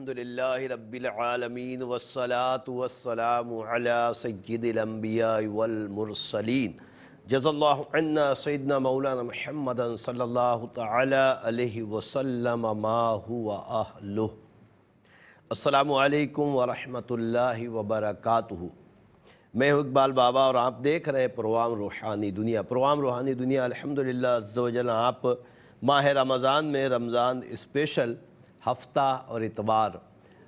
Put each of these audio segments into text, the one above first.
الحمدللہ رب العالمین والصلاة والسلام علی سید الانبیاء والمرسلین جزا اللہ عنا سیدنا مولانا محمد صلی اللہ تعالی علیہ وسلم ما هو اہلہ۔ السلام علیکم ورحمۃ اللہ وبرکاتہ۔ میں ہوں اقبال بابا اور آپ دیکھ رہے ہیں پروگرام روحانی دنیا۔ پروگرام روحانی دنیا الحمدللہ عز و جل آپ ماہ رمضان میں رمضان اسپیشل ہفتہ اور اتوار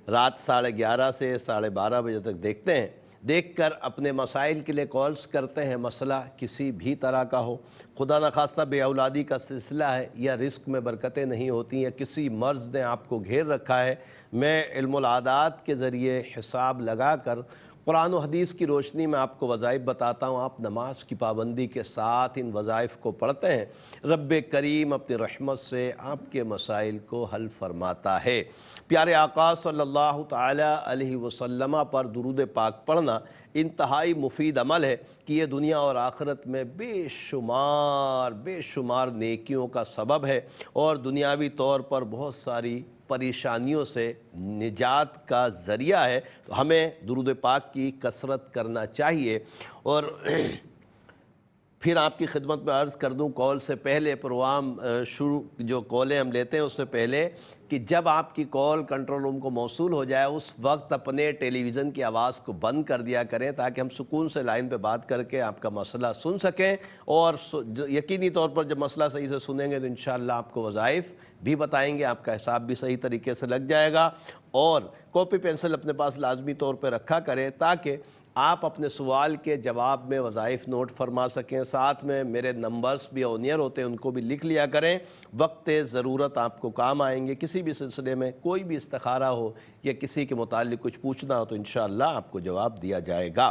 رات 11:30 سے 12:30 بجے تک دیکھتے ہیں۔ دیکھ کر اپنے مسائل کے لیے کالز کرتے ہیں، مسئلہ کسی بھی طرح کا ہو، خدا نخواستہ بے اولادی کا سلسلہ ہے یا رزق میں برکتیں نہیں ہوتی یا کسی مرض نے آپ کو گھیر رکھا ہے، میں علم العادات کے ذریعے حساب لگا کر قرآن و حدیث کی روشنی میں آپ کو وظائف بتاتا ہوں۔ آپ نماز کی پابندی کے ساتھ ان وظائف کو پڑھتے ہیں، رب کریم اپنی رحمت سے آپ کے مسائل کو حل فرماتا ہے۔ پیارے آقا صلی اللہ تعالی علیہ وسلم پر درود پاک پڑھنا انتہائی مفید عمل ہے کہ یہ دنیا اور آخرت میں بے شمار نیکیوں کا سبب ہے اور دنیاوی طور پر بہت ساری پریشانیوں سے نجات کا ذریعہ ہے۔ تو ہمیں درود پاک کی کثرت کرنا چاہیے۔ اور پھر آپ کی خدمت میں عرض کر دوں کال سے پہلے، پروگرام شروع جو کالیں ہم لیتے ہیں اس سے پہلے، کہ جب آپ کی کال کنٹرول روم کو موصول ہو جائے اس وقت اپنے ٹیلی ویژن کی آواز کو بند کر دیا کریں تاکہ ہم سکون سے لائن پہ بات کر کے آپ کا مسئلہ سن سکیں، اور یقینی طور پر جب مسئلہ صحیح سے سنیں گے تو انشاءاللہ آپ کو وظائف بھی بتائیں گے، آپ کا حساب بھی صحیح طریقے سے لگ جائے گا۔ اور کاپی پینسل اپنے پاس لازمی طور پہ رکھا کریں تاکہ آپ اپنے سوال کے جواب میں وظائف نوٹ فرما سکیں۔ ساتھ میں میرے نمبرز بھی آن ایئر ہوتے ہیں، ان کو بھی لکھ لیا کریں، وقت ضرورت آپ کو کام آئیں گے۔ کسی بھی سلسلے میں کوئی بھی استخارہ ہو یا کسی کے متعلق کچھ پوچھنا ہو تو انشاءاللہ آپ کو جواب دیا جائے گا۔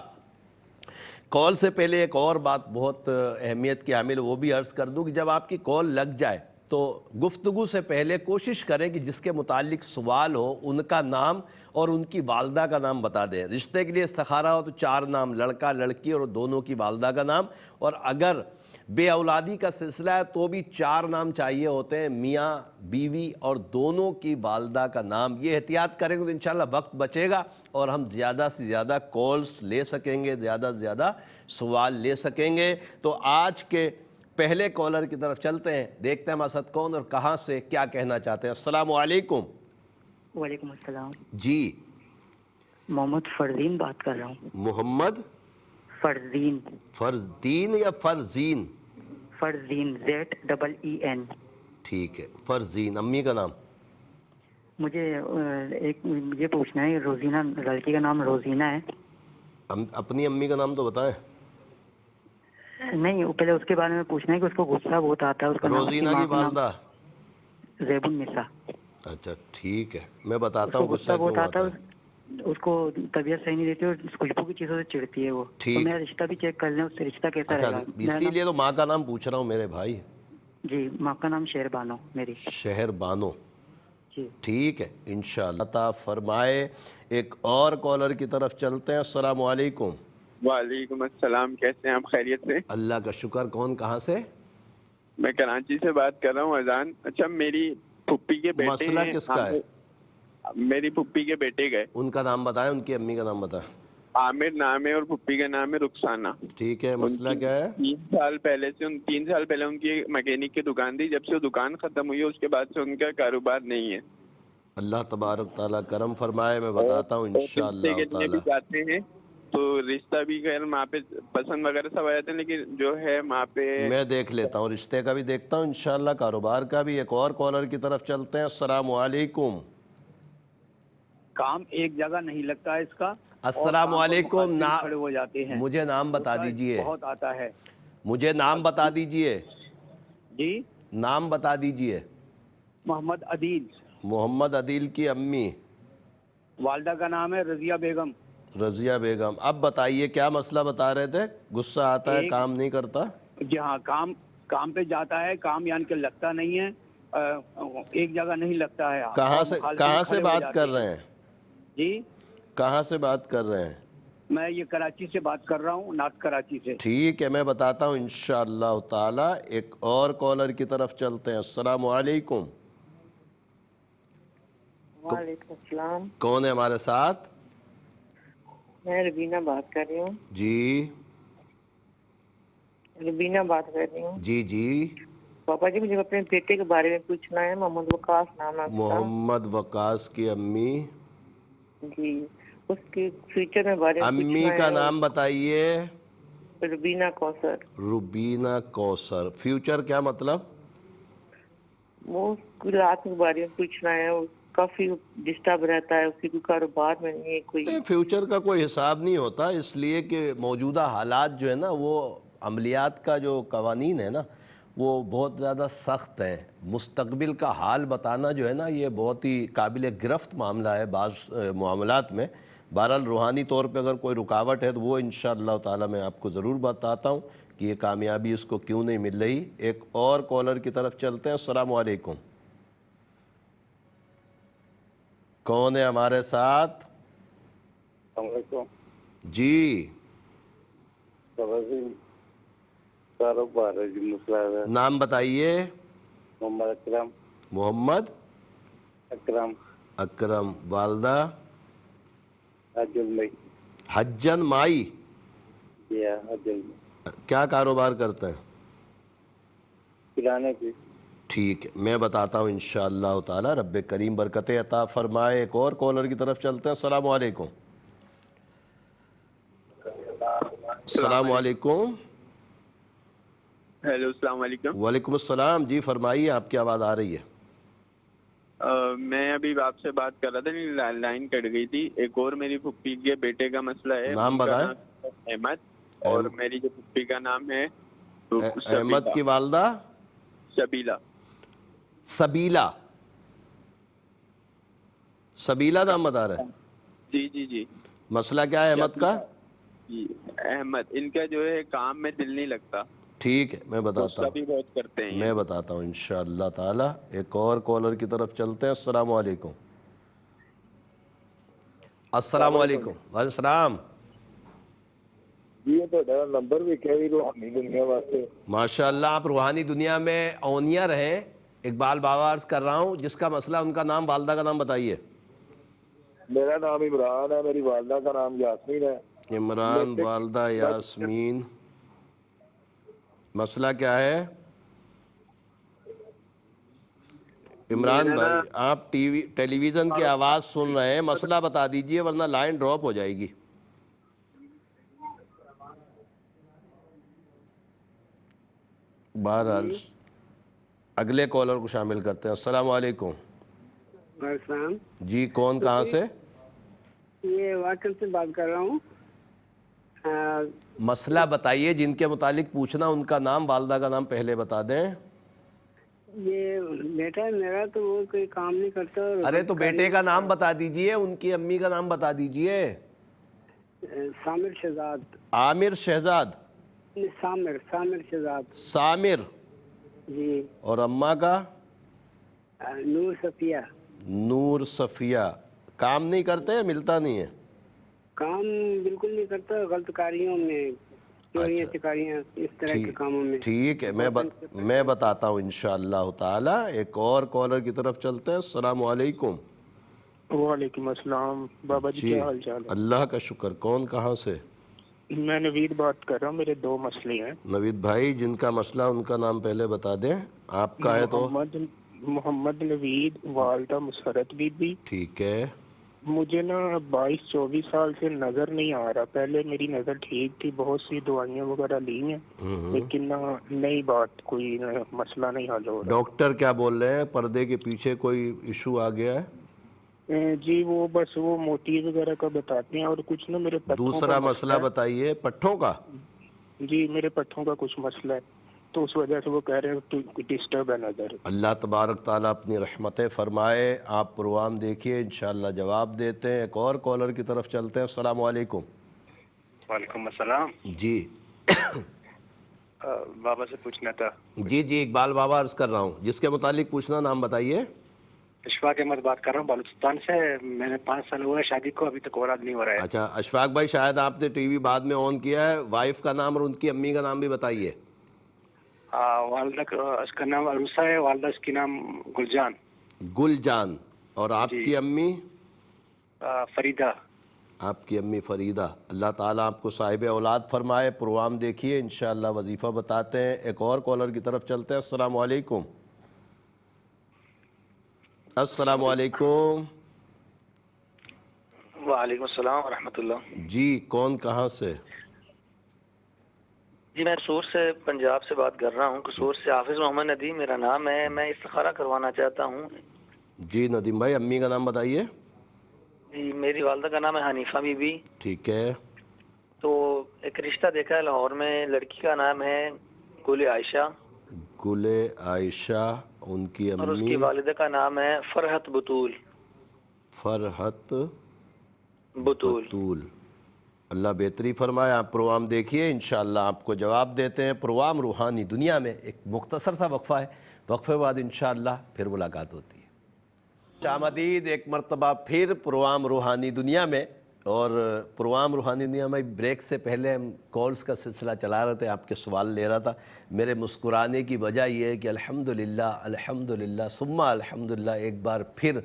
کال سے پہلے ایک اور بات بہت اہمیت کی حامل، وہ بھی عرض کر دوں کہ جب آپ کی کال لگ جائے تو گفتگو سے پہلے کوشش کریں کہ جس کے متعلق سوال ہو ان کا نام اور ان کی والدہ کا نام بتا دیں۔ رشتے کے لیے استخارہ ہو تو 4 نام، لڑکا لڑکی اور دونوں کی والدہ کا نام، اور اگر بے اولادی کا سلسلہ ہے تو بھی 4 نام چاہیے ہوتے ہیں، میاں بیوی اور دونوں کی والدہ کا نام۔ یہ احتیاط کریں گے تو انشاءاللہ وقت بچے گا اور ہم زیادہ سے زیادہ کالز لے سکیں گے، زیادہ سے زیادہ سوال لے سکیں گے۔ تو آج کے پہلے کالر کی طرف چلتے ہیں، دیکھتے ہیں ہمارے ساتھ کون اور کہاں سے کیا کہنا چاہتے ہیں۔ السلام علیکم۔ وعلیکم السلام جی محمد فرزین بات کر رہا ہوں۔ محمد فرزین فرزین یا فرزین؟ فرزین ZEEN۔ ٹھیک ہے فرزین۔ امی کا نام؟ مجھے یہ پوچھنا ہے، روزینہ لڑکی کا نام روزینہ ہے۔ اپنی امی کا نام تو بتائیں۔ نہیں، پہلے اس کے بارے میں پوچھنا ہے کہ اس کو غصہ بہت آتا ہے۔ اس کا نام، روزینہ کی والدہ؟ زیب النساء۔ اچھا ٹھیک ہے، میں بتاتا اس ہوں کو غصہ بہت کیوں آتا آتا ہے، ہے۔ اس کو طبیعت صحیح نہیں رہتی اور خوشبو کی چیزوں سے چڑھتی ہے وہ۔ تو میرا رشتہ بھی چیک کر لیں، اس سے رشتہ کیسا رہے اچھا گا؟ اسی لیے تو ماں کا نام پوچھ رہا ہوں میرے بھائی۔ جی، ماں کا نام شہر بانو میری۔ شہر بانو، جی ٹھیک ہے انشاءاللہ عطا فرمائے۔ ایک اور کالر کی طرف چلتے ہیں۔ السلام علیکم۔ وعلیکم السلام، کیسے ہیں آپ؟ خیریت سے؟ اللہ کا شکر۔ کون کہاں سے؟ میں کراچی سے بات کر رہا ہوں اذان۔ اچھا، میری پھپھی کے بیٹے مسئلہ ہیں۔ کس کا ہے؟ میری پھپھی کے بیٹے گئے۔ ان کا نام بتائیں، ان کی امی کا نام بتائیں۔ عامر نام ہے اور پھپھی کا نام ہے رخسانہ۔ ٹھیک ہے، مسئلہ کیا ہے؟ 3 سال پہلے ان کی میکینک کی دکان تھی، جب سے وہ دکان ختم ہوئی ہے اس کے بعد سے ان کا کاروبار نہیں ہے۔ اللہ تبارک تعالیٰ کرم فرمائے، میں بتاتا ہوں انشاءاللہ رشتے کے لیے بھی تعالیٰ۔ جاتے ہیں تو رشتہ بھی خیر وہاں پہ پسند وغیرہ سب آ جاتے ہیں، لیکن جو ہے وہاں پہ میں دیکھ لیتا ہوں، رشتے کا بھی دیکھتا ہوں انشاءاللہ، کاروبار کا بھی۔ ایک اور کالر کی طرف چلتے ہیں۔ السلام علیکم۔ کام ایک جگہ نہیں لگتا ہے اس کا۔ السلام علیکم۔ کھڑے ہو جاتے ہیں۔ مجھے نام بتا دیجئے۔ بہت آتا ہے۔ مجھے نام بتا دیجئے۔ جی، نام بتا دیجئے۔ محمد عدیل۔ محمد عدیل کی امی؟ والدہ کا نام ہے رضیہ بیگم۔ رضیہ بیگم۔ اب بتائیے کیا مسئلہ بتا رہے تھے؟ غصہ آتا ہے، کام نہیں کرتا؟ جی ہاں، کام پہ جاتا ہے، کام یعنی کہ لگتا نہیں ہے، ایک جگہ نہیں لگتا ہے۔ کہاں سے بات کر رہے ہیں؟ جی، کہاں سے بات کر رہے ہیں؟ میں یہ کراچی سے بات کر رہا ہوں، نارتھ کراچی سے۔ ٹھیک ہے، میں بتاتا ہوں انشاءاللہ تعالی۔ ایک اور کالر کی طرف چلتے ہیں۔ السلام علیکم۔ وعلیکم السلام. کون ہے ہمارے ساتھ؟ میں ربینہ بات کر رہی ہوں. جی ربینہ بات کر رہی ہوں. جی جی. پاپا جی مجھے اپنے بیٹے کے بارے میں پوچھنا ہے. محمد وقاص نام ہے اس کا. محمد وقاص کی امی. جی اس کے فیوچر میں بارے میں امی پوچھنا کا ہے. نام بتائیے. ربینہ کوثر. ربینہ کوثر. فیوچر کیا مطلب؟ وہ رات کے بارے میں پوچھنا ہے. وہ کافی ڈسٹرب رہتا ہے. اس کی کوئی کاروبار میں نہیں ہے کوئی. فیوچر کا کوئی حساب نہیں ہوتا، اس لیے کہ موجودہ حالات جو ہے نا وہ عملیات کا جو قوانین ہے نا وہ بہت زیادہ سخت ہیں. مستقبل کا حال بتانا جو ہے نا یہ بہت ہی قابل گرفت معاملہ ہے بعض معاملات میں. بہرحال روحانی طور پہ اگر کوئی رکاوٹ ہے تو وہ انشاءاللہ تعالی میں آپ کو ضرور بتاتا ہوں کہ یہ کامیابی اس کو کیوں نہیں مل رہی. ایک اور کالر کی طرف چلتے ہیں. السلام علیکم. کون ہے ہمارے ساتھ؟ السلام علیکم. جی کاروبار ہے جی. مسئلہ ہے. نام بتائیے. محمد اکرم. محمد اکرم. اکرم. والدہ؟ حجن بھائی. حجن مائی. جی ہاں حجن بھائی. کیا کاروبار کرتے ہیں؟ کرانے کی. ٹھیک ہے میں بتاتا ہوں انشاءاللہ تعالی. رب کریم برکتیں عطا فرمائے. ایک اور کالر کی طرف چلتے ہیں. السلام علیکم. السلام علیکم. ہیلو السلام علیکم. وعلیکم السلام. جی فرمائیے، آپ کی آواز آ رہی ہے. میں ابھی آپ سے بات کر رہا تھا، لائن کٹ گئی تھی. ایک اور میری پھپھی کے بیٹے کا مسئلہ ہے. نام ان کا بتائیں. نام احمد، اور میری جو پھپھی کا نام ہے احمد کی والدہ؟ شبیلہ. سبیلہ. سبیلہ نام بتا رہے ہیں؟ جی جی جی. مسئلہ کیا ہے احمد کا؟ جی احمد، ان کا جو ہے کام میں دل نہیں لگتا. ٹھیک ہے میں بتاتا غصہ بھی بہت کرتے ہیں. میں بتاتا ہوں انشاءاللہ تعالی. ایک اور کالر کی طرف چلتے ہیں. السلام علیکم. السلام علیکم. وعلیکم السلام. جی یہ نمبر بھی کیا روحانی دنیا واسطے. ماشاءاللہ آپ روحانی دنیا میں اونیا رہیں. اقبال بابا عرض کر رہا ہوں جس کا مسئلہ ان کا نام، والدہ کا نام بتائیے. میرا نام عمران ہے، میری والدہ کا نام یاسمین ہے. عمران، والدہ یاسمین. مسئلہ کیا ہے عمران بھائی؟ آپ ٹیلی ویژن کی آواز سن رہے ہیں، مسئلہ بتا دیجئے ورنہ لائن ڈراپ ہو جائے گی. بہرحال اگلے کالر کو شامل کرتے ہیں. السلام علیکم. السلام. جی کون کہاں سے؟ یہ واقعہ سے بات کر رہا ہوں. مسئلہ بتائیے جن کے متعلق پوچھنا، ان کا نام، والدہ کا نام پہلے بتا دیں. یہ بیٹا ہے میرا تو وہ کوئی کام نہیں کرتا. ارے تو بیٹے کا نام بتا دیجئے، ان کی امی کا نام بتا دیجئے. سامر شہزاد. عامر شہزاد. سامر شہزاد. سامر. جی. اور اماں کا؟ نور صفیہ. نور صفیہ. کام نہیں کرتے؟ ملتا نہیں ہے؟ کام بالکل نہیں کرتا. غلط کاریوں میں، چوریاں چکاریاں، اس طرح کے کاموں میں. ٹھیک ہے میں بتاتا ہوں انشاءاللہ تعالی. ایک اور کالر کی طرف چلتے ہیں. السلام علیکم. وعلیکم السلام. بابا جی کیا حال چال ہے؟ اللہ کا شکر. کون کہاں سے؟ میں نوید بات کر رہا ہوں. میرے دو مسئلے ہیں. نوید بھائی جن کا مسئلہ ان کا نام پہلے بتا دیں. آپ کا ہے تو محمد نوید، والدہ مسرت بی بی. ٹھیک ہے. مجھے نا 22-24 سال سے نظر نہیں آ رہا. پہلے میری نظر ٹھیک تھی، بہت سی دوائیاں وغیرہ لی ہیں، لیکن نئی بات کوئی مسئلہ نہیں حل ہو رہا. ڈاکٹر کیا بول رہے ہیں؟ پردے کے پیچھے کوئی ایشو آ گیا ہے؟ جی وہ بس وہ موتی وغیرہ کا بتاتے ہیں، اور کچھ نا میرے پٹھوں کا. دوسرا مسئلہ بتائیے. پٹھوں کا؟ جی میرے پٹھوں کا کچھ مسئلہ ہے، تو اس وجہ سے وہ کہہ رہے ہیں ڈسٹرب ہے نظر. اللہ تبارک تعالیٰ اپنی رحمتیں فرمائے. آپ پروگرام دیکھیے انشاءاللہ جواب دیتے ہیں. ایک اور کالر کی طرف چلتے ہیں. السلام علیکم. وعلیکم السلام. جی بابا سے پوچھنا تھا. جی اقبال بابا عرض کر رہا ہوں. جس کے متعلق پوچھنا نام بتائیے. اشفاق احمد بات کر رہا ہوں بلوچستان سے. میں نے 5 سال ہوئے شادی کو، ابھی تک اولاد نہیں ہو رہا ہے. اچھا اشفاق بھائی شاید آپ نے ٹی وی بعد میں آن کیا ہے. وائف کا نام اور ان کی امی کا نام بھی بتائیے. والدہ اس کا نام عروسہ ہے، والدہ اس کی نام گلجان. گلجان. اور آپ کی امی؟ فریدہ. آپ کی امی فریدہ. اللہ تعالیٰ آپ کو صاحب اولاد فرمائے. پروگرام دیکھیے انشاءاللہ وظیفہ بتاتے ہیں. ایک اور کالر کی طرف چلتے ہیں. السلام علیکم. السلام علیکم. وعلیکم السلام ورحمۃ اللہ. جی کون کہاں سے؟ جی میں قصور سے پنجاب سے بات کر رہا ہوں. قصور سے حافظ محمد ندیم میرا نام ہے. میں استخارہ کروانا چاہتا ہوں. جی ندیم بھائی امی کا نام بتائیے. جی میری والدہ کا نام ہے حنیفہ بی بی. ٹھیک ہے. تو ایک رشتہ دیکھا ہے لاہور میں. لڑکی کا نام ہے گل عائشہ. گل عائشہ. ان کی اور اس امی؟ کی والدہ کا نام ہے فرحت بطول. فرحت بطول. اللہ بہتری فرمائے. آپ پروگرام دیکھیے انشاءاللہ آپ کو جواب دیتے ہیں. پروگرام روحانی دنیا میں ایک مختصر سا وقفہ ہے. وقفے بعد انشاءاللہ پھر ملاقات ہوتی ہے. شامدید ایک مرتبہ پھر پروگرام روحانی دنیا میں. اور پروگرام روحانی دنیا میں بریک سے پہلے ہم کالز کا سلسلہ چلا رہے تھے. آپ کے سوال لے رہا تھا. میرے مسکرانے کی وجہ یہ ہے کہ الحمدللہ الحمدللہ ثم الحمدللہ ایک بار پھر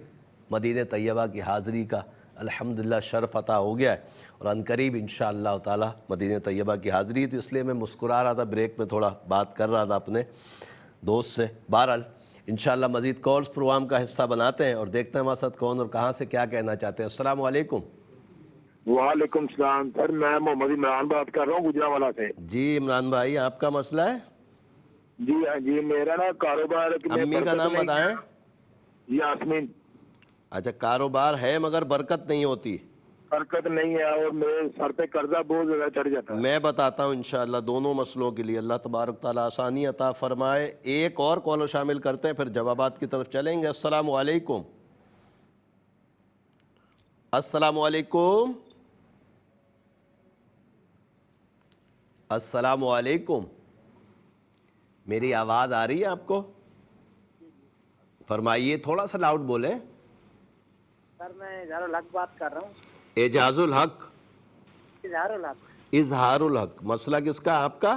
مدینہ طیبہ کی حاضری کا الحمدللہ شرف عطا ہو گیا ہے. اور عنقریب انشاءاللہ تعالی مدینہ طیبہ کی حاضری تھی. اس لیے میں مسکرا رہا تھا. بریک میں تھوڑا بات کر رہا تھا اپنے دوست سے. بہرحال انشاءاللہ مزید کالز پروگرام کا حصہ بناتے ہیں اور دیکھتے ہیں ہمارے ساتھ کون اور کہاں سے کیا کہنا چاہتے ہیں. السلام علیکم. وعلیکم السلام سر. میں محمد عمران بات کر رہا ہوں گجرانوالہ سے. جی عمران بھائی آپ کا مسئلہ ہے؟ جی ہاں جی میرا نا کاروبار. امی کا نام بتائیں. یاسمین. اچھا کاروبار ہے مگر برکت نہیں ہوتی. برکت نہیں ہے اور میرے سر پہ قرضہ بہت زیادہ چڑھ جاتا ہے. میں بتاتا ہوں انشاءاللہ دونوں مسئلوں کے لیے اللہ تبارک تعالیٰ آسانی عطا فرمائے. ایک اور کالر شامل کرتے ہیں پھر جوابات کی طرف چلیں گے. السلام علیکم. السلام علیکم. السلام علیکم. میری آواز آ رہی ہے آپ کو؟ فرمائیے. تھوڑا سا لاؤڈ بولیں. سر میں اظہار الحق بات کر رہا ہوں. اعجاز الحق. اظہار الحق. اظہار الحق. مسئلہ کس کا آپ کا؟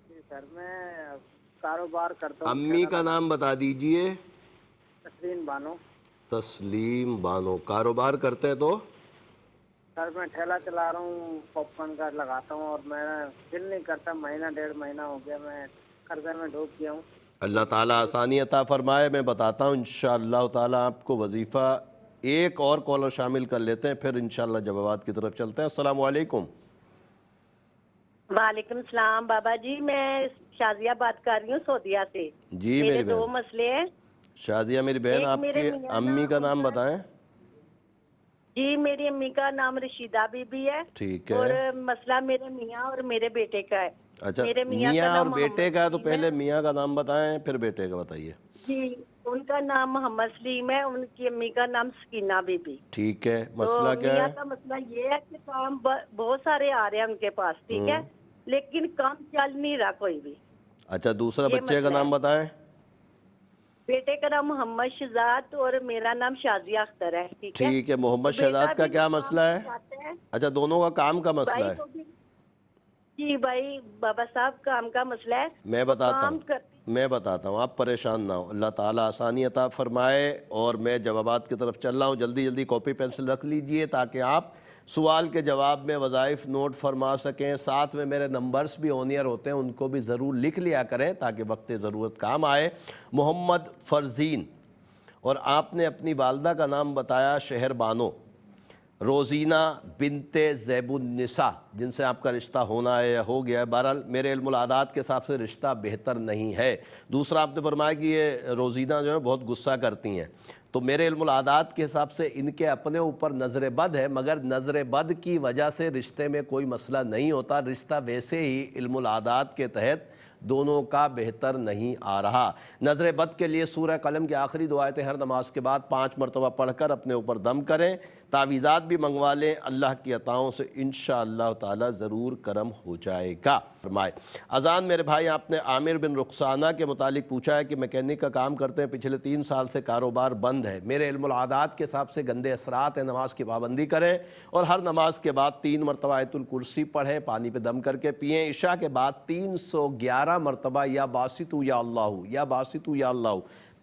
جی سر میں کاروبار کرتا ہوں. امی کا نام بتا دیجئے. تسلیم بانو. تسلیم بانو. کاروبار کرتے ہیں تو؟ سر میں ٹھیلا چلا رہا ہوں. پاپ کارن کا لگاتا ہوں اور میں دل نہیں کرتا. مہینہ 1.5 مہینہ ہو گیا میں قرضے میں ڈوب گیا ہوں. اللہ تعالیٰ آسانی عطا فرمائے. میں بتاتا ہوں انشاءاللہ تعالیٰ آپ کو وظیفہ. ایک اور کالر شامل کر لیتے ہیں پھر انشاءاللہ جوابات کی طرف چلتے ہیں. السلام علیکم. وعلیکم السلام بابا جی. میں شازیہ بات کر رہی ہوں سعودیہ سے. جی میرے میری 2 بہن مسئلے ہیں. شازیہ میری بہن آپ کی امی کا نام بتائیں. جی میری امی کا نام رشیدہ بی بی ہے. ٹھیک اور ہے. مسئلہ میرے میاں اور میرے بیٹے کا ہے. اچھا میرے میاں اور بیٹے کا ہے تو پہلے میاں کا نام بتائیں پھر بیٹے کا بتائیے. جی ان کا نام محمد سلیم ہے. ان کی امی کا نام سکینہ بی بی. ٹھیک ہے. مسئلہ کیا ہے؟ میاں کا مسئلہ یہ ہے کہ کام بہت سارے آ رہے ہیں ان کے پاس. ٹھیک ہے لیکن کام چل نہیں رہا کوئی بھی. اچھا دوسرا بچے کا نام بتائیں. بیٹے کا نام محمد شہزاد اور میرا نام شازیہ اختر ہے. ٹھیک ہے. محمد شہزاد کا کیا مسئلہ ہے؟ اچھا دونوں کا کام کا مسئلہ ہے. جی بھائی بابا صاحب کام کا مسئلہ ہے. میں بتاتا ہوں آپ پریشان نہ ہو. اللہ تعالیٰ آسانی عطا فرمائے. اور میں جوابات کی طرف چل رہا ہوں. جلدی جلدی کاپی پینسل رکھ لیجئے تاکہ آپ سوال کے جواب میں وظائف نوٹ فرما سکیں. ساتھ میں میرے نمبرز بھی آن ایئر ہوتے ہیں ان کو بھی ضرور لکھ لیا کریں تاکہ وقت ضرورت کام آئے. محمد فرزین. اور آپ نے اپنی والدہ کا نام بتایا شہر بانو. روزینہ بنت زیب النساء جن سے آپ کا رشتہ ہونا ہے یا ہو گیا ہے. بہرحال میرے علم العادات کے حساب سے رشتہ بہتر نہیں ہے. دوسرا آپ نے فرمایا کہ یہ روزینہ جو ہے بہت غصہ کرتی ہیں. تو میرے علم العادات کے حساب سے ان کے اپنے اوپر نظر بد ہے مگر نظر بد کی وجہ سے رشتے میں کوئی مسئلہ نہیں ہوتا. رشتہ ویسے ہی علم العادات کے تحت دونوں کا بہتر نہیں آ رہا. نظر بد کے لیے سورہ قلم کی آخری 2 آیتیں ہر نماز کے بعد 5 مرتبہ پڑھ کر اپنے اوپر دم کریں. تعویذات بھی منگوا لیں. اللہ کی عطاؤں سے انشاءاللہ تعالی ضرور کرم ہو جائے گا. فرمائے اذان. میرے بھائی آپ نے عامر بن رخسانہ کے متعلق پوچھا ہے کہ میکینک کا کام کرتے ہیں. پچھلے 3 سال سے کاروبار بند ہے. میرے علم العادات کے حساب سے گندے اثرات ہیں. نماز کی پابندی کریں اور ہر نماز کے بعد 3 مرتبہ آیت الکرسی پڑھیں. پانی پہ دم کر کے پئیں. عشاء کے بعد 311 مرتبہ یا باسطو یا اللہ یا باسطو یا اللہ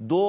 2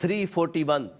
341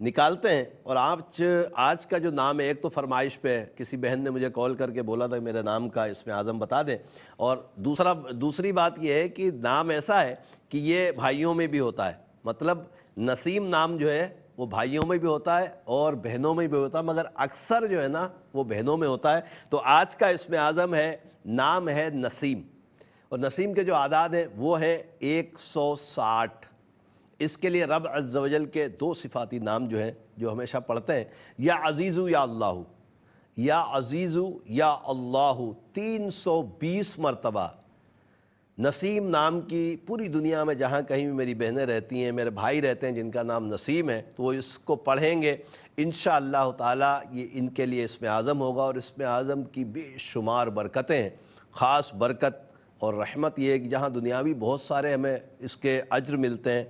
نکالتے ہیں. اور آج کا جو نام ہے، ایک تو فرمائش پہ کسی بہن نے مجھے کال کر کے بولا تھا میرے نام کا اسم اعظم بتا دیں، اور دوسری بات یہ ہے کہ نام ایسا ہے کہ یہ بھائیوں میں بھی ہوتا ہے. مطلب نسیم نام جو ہے وہ بھائیوں میں بھی ہوتا ہے اور بہنوں میں بھی ہوتا ہے، مگر اکثر جو ہے نا وہ بہنوں میں ہوتا ہے. تو آج کا اسم اعظم ہے، نام ہے نسیم، اور نسیم کے جو اعداد ہیں وہ ہیں 160. اس کے لیے رب عز و جل کے 2 صفاتی نام جو ہیں جو ہمیشہ پڑھتے ہیں، یا عزیزو یا اللہ، یا عزیزو یا اللہ، 320 مرتبہ نسیم نام کی پوری دنیا میں جہاں کہیں بھی میری بہنیں رہتی ہیں، میرے بھائی رہتے ہیں جن کا نام نسیم ہے، تو وہ اس کو پڑھیں گے انشاءاللہ تعالی. یہ ان کے لیے اسم اعظم ہوگا، اور اسم اعظم کی بے شمار برکتیں ہیں. خاص برکت اور رحمت یہ ہے کہ جہاں دنیاوی بہت سارے ہمیں اس کے اجر ملتے ہیں،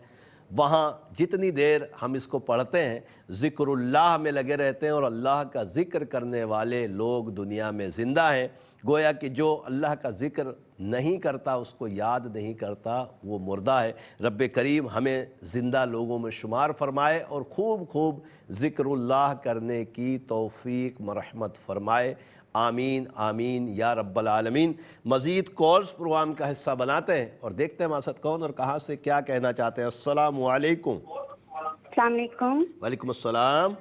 وہاں جتنی دیر ہم اس کو پڑھتے ہیں ذکر اللہ میں لگے رہتے ہیں، اور اللہ کا ذکر کرنے والے لوگ دنیا میں زندہ ہیں. گویا کہ جو اللہ کا ذکر نہیں کرتا، اس کو یاد نہیں کرتا، وہ مردہ ہے. رب کریم ہمیں زندہ لوگوں میں شمار فرمائے اور خوب خوب ذکر اللہ کرنے کی توفیق مرحمت فرمائے. آمین آمین یا رب العالمین. مزید کالز پروگرام کا حصہ بناتے ہیں اور دیکھتے ہیں ہمارے ساتھ کون اور کہاں سے کیا کہنا چاہتے ہیں. السلام علیکم. السلام علیکم. وعلیکم السلام.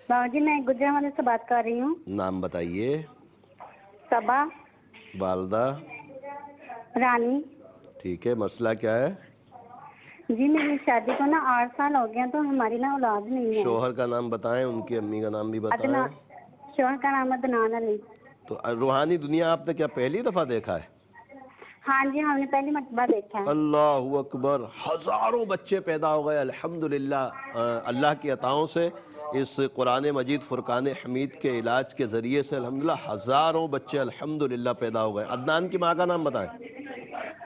بابا جی میں گجرانوالے سے بات کر رہی ہوں. نام بتائیے. صبا. والدہ. رانی. ٹھیک ہے، مسئلہ کیا ہے؟ جی میری شادی کو نا 8 سال ہو گیا، تو ہماری نا اولاد نہیں ہے. شوہر کا نام بتائیں، ان کی امی کا نام بھی بتائیں. شوہر کا نام عدنان علی. تو روحانی دنیا آپ نے کیا پہلی دفعہ دیکھا ہے؟ ہاں جی ہم نے پہلی مرتبہ دیکھا ہے. اللہ اکبر. ہزاروں بچے پیدا ہو گئے الحمدللہ اللہ کی عطاؤں سے. اس قرآن مجید فرقان حمید کے علاج کے ذریعے سے الحمدللہ ہزاروں بچے الحمدللہ پیدا ہو گئے. عدنان کی ماں کا نام بتائیں.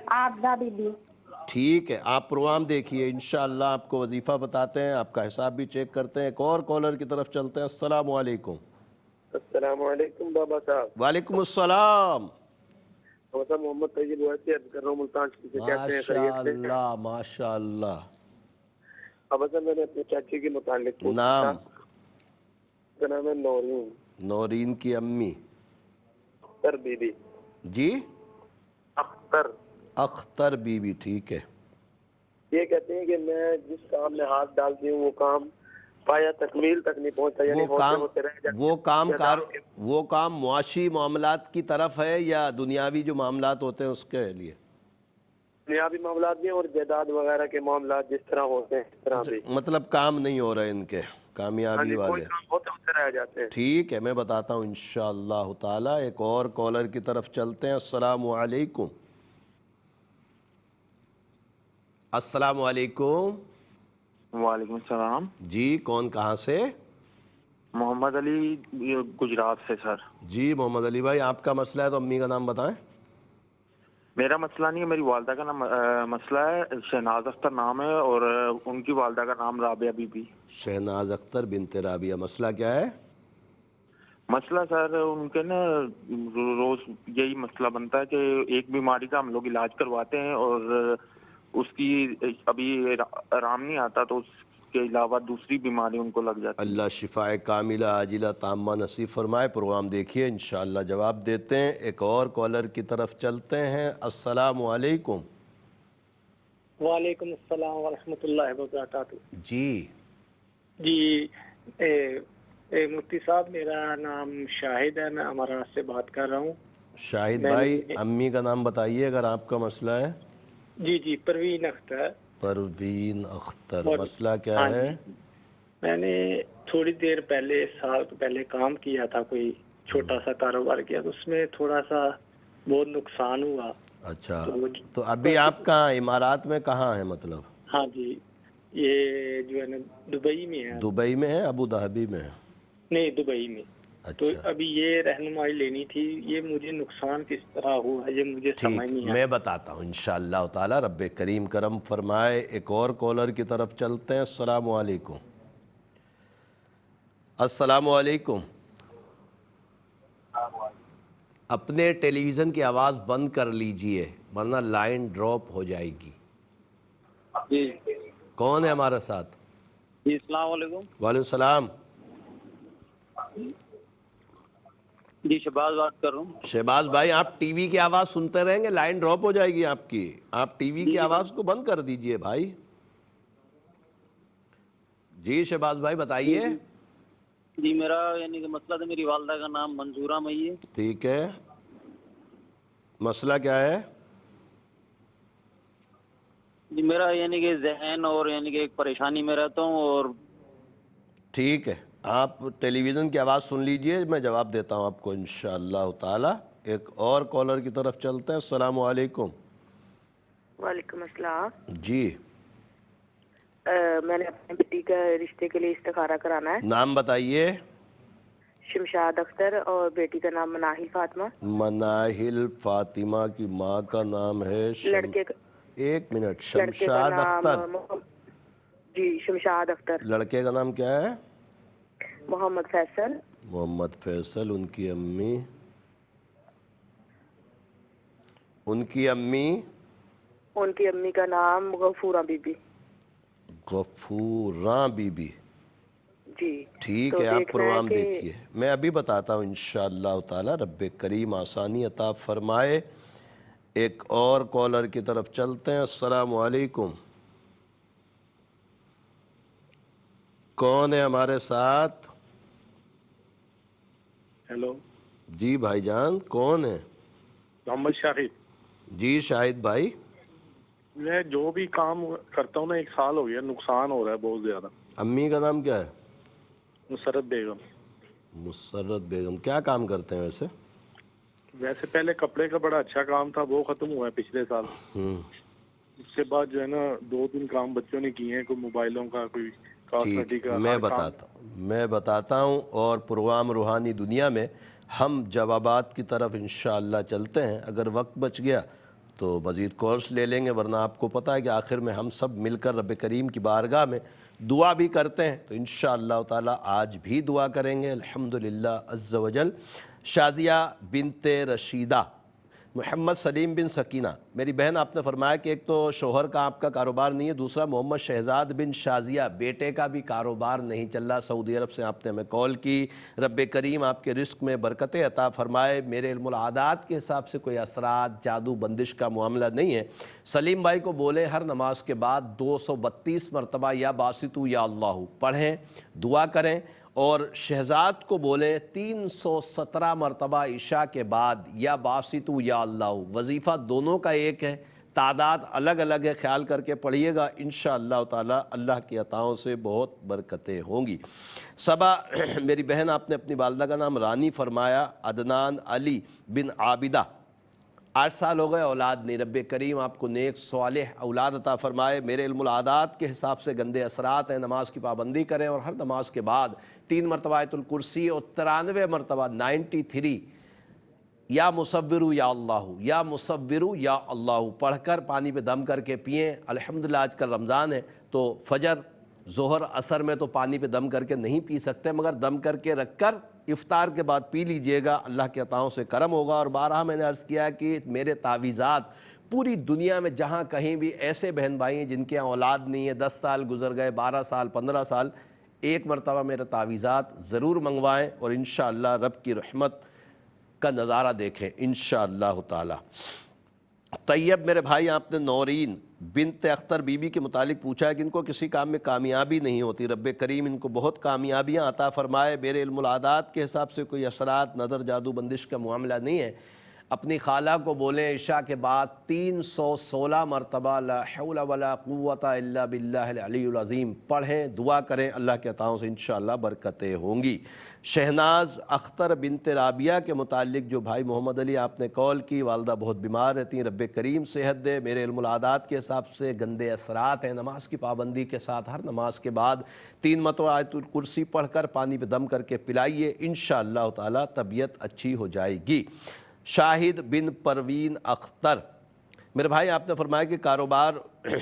عابدہ بی بی. ٹھیک ہے، آپ پروگرام دیکھیے، انشاءاللہ آپ کو وظیفہ بتاتے ہیں، آپ کا حساب بھی چیک کرتے ہیں. ایک اور کالر کی طرف چلتے ہیں. السلام علیکم. السلام علیکم بابا صاحب. وعلیکم السلام. بابا صاحب محمد طیب ویسی عرض کر رہا ہوں ملتان سے. کیسے ہیں؟ خیریت سے؟ ماشاءاللہ ماشاءاللہ. بابا صاحب میں نے اپنے چاچی کے متعلق نام؟ اس کا نام ہے نورین. نورین کی امی؟ اختر بی بی. جی اختر. اختر بی بی. ٹھیک ہے. یہ کہتے ہیں کہ میں جس کام میں ہاتھ ڈالتی ہوں وہ کام پایا تکمیل تک نہیں پہنچتا، یعنی وہ کام معاشی معاملات کی طرف ہے یا دنیاوی جو معاملات ہوتے ہیں اس کے لیے؟ دنیاوی معاملات بھی اور جائیداد وغیرہ کے معاملات جس طرح ہوتے ہیں اس طرح بھی. مطلب کام نہیں ہو رہے ان کے، کامیابی والے. رہ جاتے ہیں. ٹھیک ہے، میں بتاتا ہوں انشاءاللہ تعالی. ایک اور کالر کی طرف چلتے ہیں. السلام علیکم. السلام علیکم. وعلیکم السلام. جی کون کہاں سے؟ محمد علی گجرات سے سر. جی محمد علی بھائی، آپ کا مسئلہ ہے تو امی کا نام بتائیں. میرا مسئلہ نہیں ہے، میری والدہ کا نام مسئلہ ہے. شہناز اختر نام ہے اور ان کی والدہ کا نام رابعہ بی بی. شہناز اختر بنت رابعہ. مسئلہ کیا ہے؟ مسئلہ سر ان کے نا روز یہی مسئلہ بنتا ہے کہ ایک بیماری کا ہم لوگ علاج کرواتے ہیں اور اس کی ابھی آرام نہیں آتا، تو اس کے علاوہ دوسری بیماری ان کو لگ جاتی ہے. اللہ شفاء کاملہ عاجلہ تامہ نصیب فرمائے. پروگرام دیکھیے انشاءاللہ جواب دیتے ہیں. ایک اور کالر کی طرف چلتے ہیں. السلام علیکم. وعلیکم السلام ورحمۃ اللہ وبرکاتہ. جی مفتی صاحب میرا نام شاہد ہے، میں امارات سے بات کر رہا ہوں. شاہد بھائی امی کا نام بتائیے اگر آپ کا مسئلہ ہے. جی پروین اختر. پروین اختر. مسئلہ کیا ہے؟ میں نے تھوڑی دیر پہلے سال پہلے کام کیا تھا، کوئی چھوٹا سا کاروبار کیا، تو اس میں تھوڑا سا بہت نقصان ہوا. اچھا، تو ابھی آپ کہاں امارات میں کہاں ہے مطلب؟ ہاں جی، یہ جو ہے نا دبئی میں ہے. دبئی میں ہے؟ ابو ظہبی میں ہے؟ نہیں دبئی میں. تو ابھی یہ رہنمائی لینی تھی، یہ مجھے نقصان کس طرح ہوا یہ مجھے سمجھ نہیں آیا. میں بتاتا ہوں انشاءاللہ تعالی. رب کریم کرم فرمائے. ایک اور کالر کی طرف چلتے ہیں. السلام علیکم. السلام علیکم. اپنے ٹیلی ویژن کی آواز بند کر لیجئے ورنہ لائن ڈراپ ہو جائے گی. جی کون ہے ہمارے ساتھ؟ جی السلام علیکم. وعلیکم السلام. جی شہباز بات کر رہا ہوں. شہباز بھائی آپ ٹی وی کی آواز سنتے رہیں گے, لائن ڈراپ ہو جائے گی آپ کی. آپ ٹی وی کی آواز کو بند کر دیجئے بھائی. جی شہباز بھائی بتائیے. جی میرا یعنی کہ مسئلہ تھا, میری والدہ کا نام منظورہ مئی ہے. ٹھیک ہے, مسئلہ کیا ہے؟ جی میرا یعنی کہ ذہن اور یعنی کہ ایک پریشانی میں رہتا ہوں. اور ٹھیک ہے, آپ ٹیلی ویژن کی آواز سن لیجئے, میں جواب دیتا ہوں آپ کو انشاءاللہ تعالی. ایک اور کالر کی طرف چلتے ہیں. السلام علیکم. وعلیکم السلام. جی میں نے اپنے بیٹی کا رشتے کے لیے استخارہ کرانا ہے. نام بتائیے. شمشاد اختر اور بیٹی کا نام مناہل فاطمہ. مناہل فاطمہ کی ماں کا نام ہے لڑکے کا, ایک منٹ, شمشاد اختر. جی شمشاد اختر. لڑکے کا نام کیا ہے؟ محمد فیصل. محمد فیصل. ان کی امی ان کی امی کا نام غفورہ بی بی. غفورہ بی بی. جی ٹھیک ہے, آپ پروگرام دیکھیے, میں ابھی بتاتا ہوں انشاءاللہ تعالی. رب کریم آسانی عطا فرمائے. ایک اور کالر کی طرف چلتے ہیں. السلام علیکم. کون ہے ہمارے ساتھ؟ ہیلو. جی بھائی جان, کون ہے؟ محمد شاہد. جی شاہد بھائی. میں جو بھی کام کرتا ہوں نا, 1 سال ہو گیا, نقصان ہو رہا ہے بہت زیادہ. امی کا نام کیا ہے؟ مسرت بیگم. مسرت بیگم. کیا کام کرتے ہیں ویسے؟ ویسے پہلے کپڑے کا بڑا اچھا کام تھا, وہ ختم ہوا ہے پچھلے سال. اس کے بعد جو ہے نا 2-3 کام بچوں نے کیے ہیں, کوئی موبائلوں کا, کوئی کاسمیٹک کا. میں بتاتا ہوں. اور پروگرام روحانی دنیا میں ہم جوابات کی طرف انشاءاللہ چلتے ہیں. اگر وقت بچ گیا تو مزید کورس لے لیں گے, ورنہ آپ کو پتہ ہے کہ آخر میں ہم سب مل کر رب کریم کی بارگاہ میں دعا بھی کرتے ہیں. تو انشاءاللہ تعالی آج بھی دعا کریں گے الحمدللہ عز و جل. شادیہ بنت رشیدہ, محمد سلیم بن سکینہ. میری بہن, آپ نے فرمایا کہ ایک تو شوہر کا آپ کا کاروبار نہیں ہے, دوسرا محمد شہزاد بن شازیہ, بیٹے کا بھی کاروبار نہیں چل رہا. سعودی عرب سے آپ نے ہمیں کال کی. رب کریم آپ کے رزق میں برکتیں عطا فرمائے. میرے علم العادات کے حساب سے کوئی اثرات, جادو, بندش کا معاملہ نہیں ہے. سلیم بھائی کو بولیں ہر نماز کے بعد 232 مرتبہ یا باسطو یا اللہ پڑھیں, دعا کریں. اور شہزاد کو بولیں 317 مرتبہ عشاء کے بعد یا باسطو یا اللہ. وظیفہ دونوں کا ایک ہے, تعداد الگ الگ ہے, خیال کر کے پڑھیے گا انشاءاللہ تعالی. اللہ کی عطاؤں سے بہت برکتیں ہوں گی. صبا میری بہن, آپ نے اپنی والدہ کا نام رانی فرمایا. عدنان علی بن عابدہ, 8 سال ہو گئے, اولاد نہیں. رب کریم آپ کو نیک صالح اولاد عطا فرمائے. میرے علم العادات کے حساب سے گندے اثرات ہیں, نماز کی پابندی کریں. اور ہر نماز کے بعد 3 مرتبہ آیت الکرسی اور 93 مرتبہ 93 یا مصورو یا اللہ, یا مصورو یا اللہ پڑھ کر پانی پہ دم کر کے پئیں. الحمدللہ آج کل رمضان ہے تو فجر, ظہر, عصر میں تو پانی پہ دم کر کے نہیں پی سکتے, مگر دم کر کے رکھ کر افطار کے بعد پی لیجئے گا. اللہ کے عطاؤں سے کرم ہوگا. اور بارہا میں نے عرض کیا کہ میرے تعویذات پوری دنیا میں جہاں کہیں بھی ایسے بہن بھائی ہیں جن کے یہاں اولاد نہیں ہے, 10 سال گزر گئے, 12 سال, 15 سال, 1 مرتبہ میرے تعویذات ضرور منگوائیں اور انشاءاللہ رب کی رحمت کا نظارہ دیکھیں انشاءاللہ تعالی. طیب میرے بھائی, آپ نے نورین بنت اختر بی بی کے متعلق پوچھا ہے کہ ان کو کسی کام میں کامیابی نہیں ہوتی. رب کریم ان کو بہت کامیابیاں عطا فرمائے. میرے علم العادات کے حساب سے کوئی اثرات, نظر, جادو, بندش کا معاملہ نہیں ہے. اپنی خالہ کو بولیں عشاء کے بعد 316 مرتبہ لا حول ولا قوت الا باللہ العلی العظیم پڑھیں, دعا کریں. اللہ کے عطاؤں سے انشاءاللہ برکتیں ہوں گی. شہناز اختر بنت رابعہ کے متعلق جو بھائی محمد علی آپ نے کال کی, والدہ بہت بیمار رہتی ہیں, رب کریم صحت دے. میرے علم العادات کے حساب سے گندے اثرات ہیں. نماز کی پابندی کے ساتھ ہر نماز کے بعد 3 مرتبہ آیت الکرسی پڑھ کر پانی پہ دم کر کے پلائیے, انشاءاللہ تعالی طبیعت اچھی ہو جائے گی. شاہد بن پروین اختر, میرے بھائی آپ نے فرمایا کہ کاروبار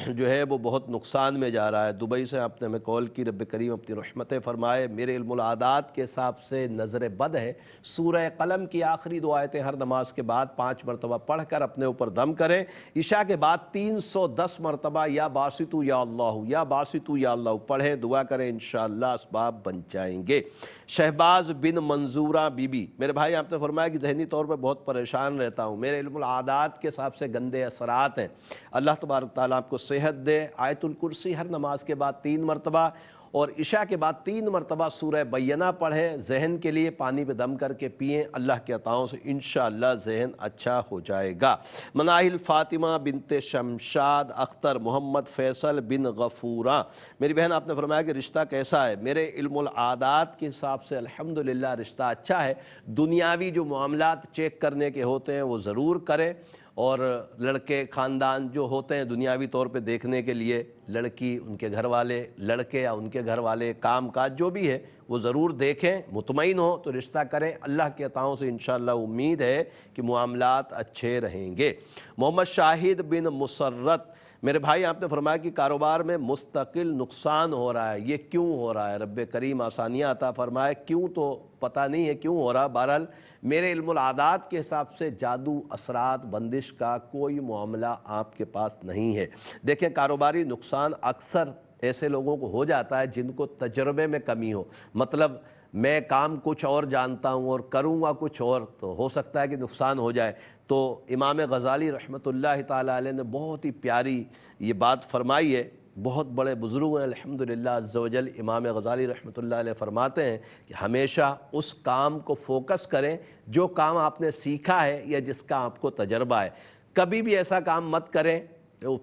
جو ہے وہ بہت نقصان میں جا رہا ہے۔ دبئی سے آپ نے ہمیں کال کی، رب کریم اپنی رحمتیں فرمائے۔ میرے علم العادات کے حساب سے نظر بد ہے۔ سورہ قلم کی آخری 2 آیتیں ہر نماز کے بعد 5 مرتبہ پڑھ کر اپنے اوپر دم کریں۔ عشاء کے بعد 310 مرتبہ یا باسطو یا اللہ یا باسطو یا اللہ پڑھیں، دعا کریں، انشاءاللہ اسباب بن جائیں گے۔ شہباز بن منظورہ بی بی، میرے بھائی آپ نے فرمایا کہ ذہنی طور پر بہت پریشان رہتا ہوں، میرے علم العادات کے حساب سے گندے اثرات ہیں، اللہ تبارک تعالیٰ آپ کو صحت دے۔ آیت الکرسی ہر نماز کے بعد 3 مرتبہ اور عشاء کے بعد 3 مرتبہ سورہ بینہ پڑھیں، ذہن کے لیے پانی پہ دم کر کے پئیں، اللہ کے عطاؤں سے انشاءاللہ ذہن اچھا ہو جائے گا۔ مناہل فاطمہ بنت شمشاد اختر محمد فیصل بن غفورہ، میری بہن آپ نے فرمایا کہ رشتہ کیسا ہے؟ میرے علم العادات کے حساب سے الحمدللہ رشتہ اچھا ہے۔ دنیاوی جو معاملات چیک کرنے کے ہوتے ہیں وہ ضرور کریں، اور لڑکے خاندان جو ہوتے ہیں دنیاوی طور پہ دیکھنے کے لیے، لڑکی ان کے گھر والے، لڑکے یا ان کے گھر والے، کام کاج جو بھی ہے وہ ضرور دیکھیں، مطمئن ہو تو رشتہ کریں۔ اللہ کے عطاؤں سے انشاءاللہ امید ہے کہ معاملات اچھے رہیں گے۔ محمد شاہد بن مسرت، میرے بھائی آپ نے فرمایا کہ کاروبار میں مستقل نقصان ہو رہا ہے، یہ کیوں ہو رہا ہے؟ رب کریم آسانیاں عطا فرمائے۔ کیوں تو پتہ نہیں ہے کیوں ہو رہا، بہرحال میرے علم العادات کے حساب سے جادو، اثرات، بندش کا کوئی معاملہ آپ کے پاس نہیں ہے۔ دیکھیں کاروباری نقصان اکثر ایسے لوگوں کو ہو جاتا ہے جن کو تجربے میں کمی ہو، مطلب میں کام کچھ اور جانتا ہوں اور کروں گا کچھ اور، تو ہو سکتا ہے کہ نقصان ہو جائے۔ تو امام غزالی رحمۃ اللہ تعالیٰ علیہ نے بہت ہی پیاری یہ بات فرمائی ہے، بہت بڑے بزرگ ہیں الحمدللہ عز و جل۔ امام غزالی رحمۃ اللہ علیہ فرماتے ہیں کہ ہمیشہ اس کام کو فوکس کریں جو کام آپ نے سیکھا ہے یا جس کا آپ کو تجربہ ہے، کبھی بھی ایسا کام مت کریں۔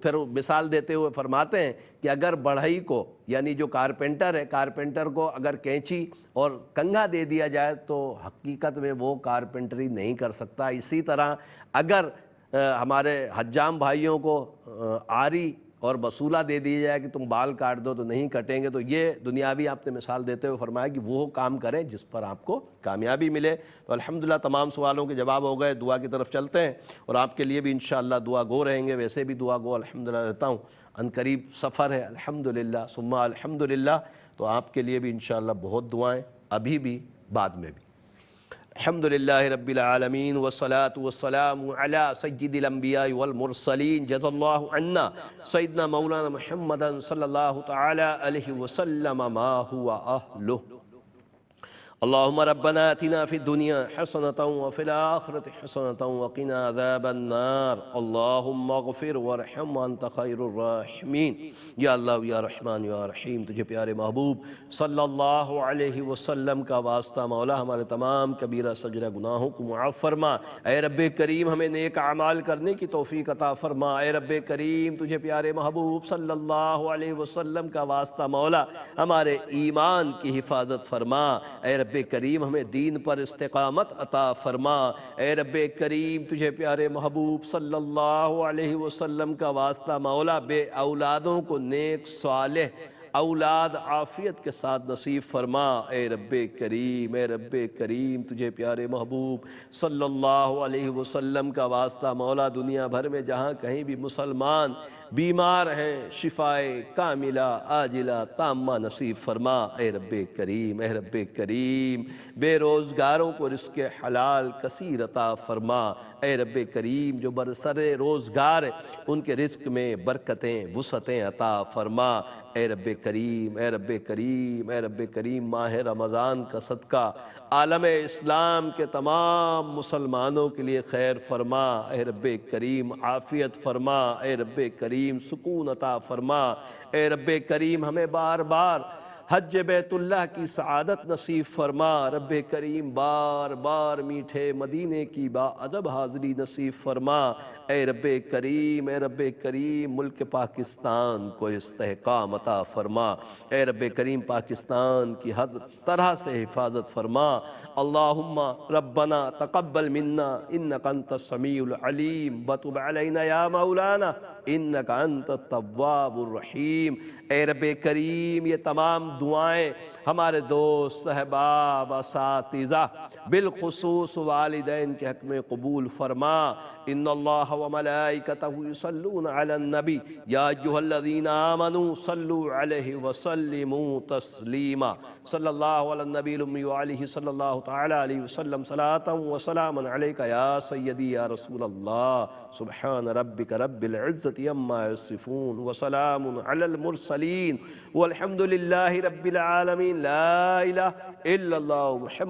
پھر مثال دیتے ہوئے فرماتے ہیں کہ اگر بڑھئی کو، یعنی جو کارپینٹر ہے، کارپینٹر کو اگر کینچی اور کنگھا دے دیا جائے تو حقیقت میں وہ کارپینٹری نہیں کر سکتا۔ اسی طرح اگر ہمارے حجام بھائیوں کو آری اور بصولہ دے دیا جائے کہ تم بال کاٹ دو تو نہیں کٹیں گے، تو یہ دنیاوی آپ نے مثال دیتے ہوئے فرمایا کہ وہ کام کریں جس پر آپ کو کامیابی ملے۔ تو الحمدللہ تمام سوالوں کے جواب ہو گئے، دعا کی طرف چلتے ہیں، اور آپ کے لیے بھی انشاءاللہ دعا گو رہیں گے، ویسے بھی دعا گو الحمدللہ رہتا ہوں، ان قریب سفر ہے الحمدللہ ثم الحمدللہ، تو آپ کے لیے بھی انشاءاللہ بہت دعائیں، ابھی بھی بعد میں بھی۔ الحمدللہ رب العالمین والصلاة والسلام علی سید الانبیاء والمرسلین، جزا اللہ عنا سیدنا مولانا محمد صلی اللہ تعالی علیہ وسلم ما ہوا اہلہ۔ اللہم ربنا آتنا فی الدنیا حسنة وفی الآخرة حسنة وقنا عذاب النار، اللہم اغفر ورحم وانت خیر الراحمین۔ یا اللہ یا رحمان یا رحیم، تجھے پیارے محبوب صلی اللہ علیہ وسلم کا واسطہ مولا ہمارے تمام کبیرہ صغیرہ گناہوں کو معاف فرما۔ اے رب کریم ہمیں نیک اعمال کرنے کی توفیق عطا فرما۔ اے رب کریم تجھے پیارے محبوب صلی اللہ علیہ وسلم کا واسطہ مولا ہمارے ایمان کی حفاظت فرما۔ اے رب کریم ہمیں دین پر استقامت عطا فرما۔ اے رب کریم تجھے پیارے محبوب صلی اللہ علیہ وسلم کا واسطہ مولا بے اولادوں کو نیک صالح اولاد عافیت کے ساتھ نصیب فرما۔ اے رب کریم تجھے پیارے محبوب صلی اللہ علیہ وسلم کا واسطہ مولا دنیا بھر میں جہاں کہیں بھی مسلمان بیمار ہیں، شفائے کاملہ عاجلہ تامہ نصیب فرما۔ اے رب کریم بے روزگاروں کو رزق حلال کثیر عطا فرما۔ اے رب کریم جو برسر روزگار ان کے رزق میں برکتیں وسعتیں عطا فرما۔ اے رب کریم ماہ رمضان کا صدقہ عالم اسلام کے تمام مسلمانوں کے لیے خیر فرما۔ اے رب کریم عافیت فرما۔ اے رب کریم سکون عطا فرما۔ اے رب کریم ہمیں بار بار حج بیت اللہ کی سعادت نصیب فرما۔ رب کریم بار بار میٹھے مدینے کی با ادب حاضری نصیب فرما۔ اے رب کریم ملک پاکستان کو استحکام عطا فرما۔ اے رب کریم پاکستان کی ہر طرح سے حفاظت فرما۔ اللہم ربنا تقبل منا انک انت السمیع العلیم وتب علینا یا مولانا انک انت التواب الرحیم۔ اے رب کریم یہ تمام دعائیں ہمارے دوست، احباب، اساتذہ، بالخصوص والدین کے حق میں قبول فرما۔ ان اللہ وملائکتہ یصلون علی النبی یا ایھا الذین آمنوا صلوا علیہ وسلموا تسلیما۔ صلی اللہ علی النبی الامی وعلیہ صلی اللہ تعالی علیہ وسلم صلاۃ وسلاما علیک یا سیدی یا رسول اللہ۔ سبحان ربک رب العزۃ عما یصفون وسلام علی المرسلین والحمد للہ رب العالمین۔ لا الہ الا اللہ محمد